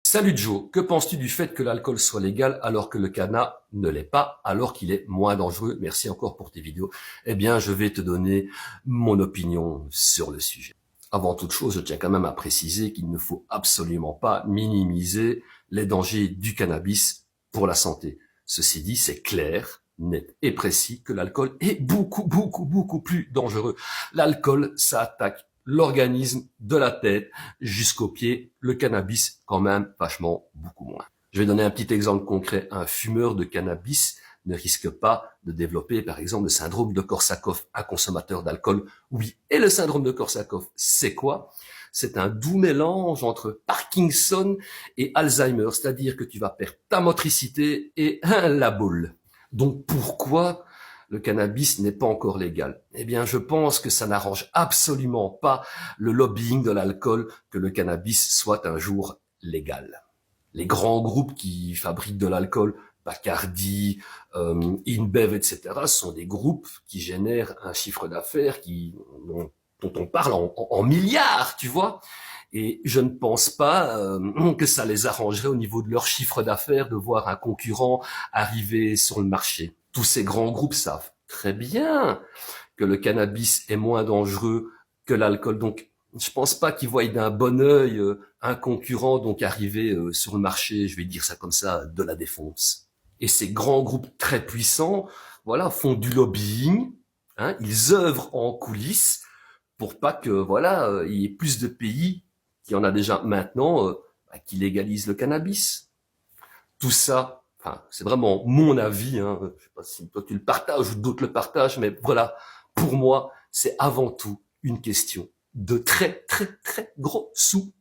Salut Joe, que penses-tu du fait que l'alcool soit légal alors que le cannabis ne l'est pas, alors qu'il est moins dangereux? Merci encore pour tes vidéos. Eh bien, je vais te donner mon opinion sur le sujet. Avant toute chose, je tiens quand même à préciser qu'il ne faut absolument pas minimiser les dangers du cannabis pour la santé. Ceci dit, c'est clair, net et précis que l'alcool est beaucoup plus dangereux. L'alcool, ça attaque l'organisme de la tête jusqu'aux pieds, le cannabis quand même vachement beaucoup moins. Je vais donner un petit exemple concret. Un fumeur de cannabis ne risque pas de développer, par exemple, le syndrome de Korsakoff, un consommateur d'alcool. Oui. Et le syndrome de Korsakoff, c'est quoi? C'est un doux mélange entre Parkinson et Alzheimer, c'est-à-dire que tu vas perdre ta motricité et la boule. Donc pourquoi le cannabis n'est pas encore légal? Eh bien, je pense que ça n'arrange absolument pas le lobbying de l'alcool que le cannabis soit un jour légal. Les grands groupes qui fabriquent de l'alcool, Bacardi, InBev, etc., sont des groupes qui génèrent un chiffre d'affaires dont on parle en milliards, tu vois. Et je ne pense pas que ça les arrangerait au niveau de leur chiffre d'affaires de voir un concurrent arriver sur le marché. Tous ces grands groupes savent très bien que le cannabis est moins dangereux que l'alcool. Donc, je pense pas qu'ils voient d'un bon œil un concurrent donc arriver sur le marché, je vais dire ça comme ça, de la défonce. Et ces grands groupes très puissants, voilà, font du lobbying, hein, ils œuvrent en coulisses pour pas que voilà, il y ait plus de pays qui en a déjà maintenant qui légalisent le cannabis. Tout ça, enfin, c'est vraiment mon avis, hein, je sais pas si toi tu le partages ou d'autres le partagent, mais voilà, pour moi, c'est avant tout une question de très gros sous.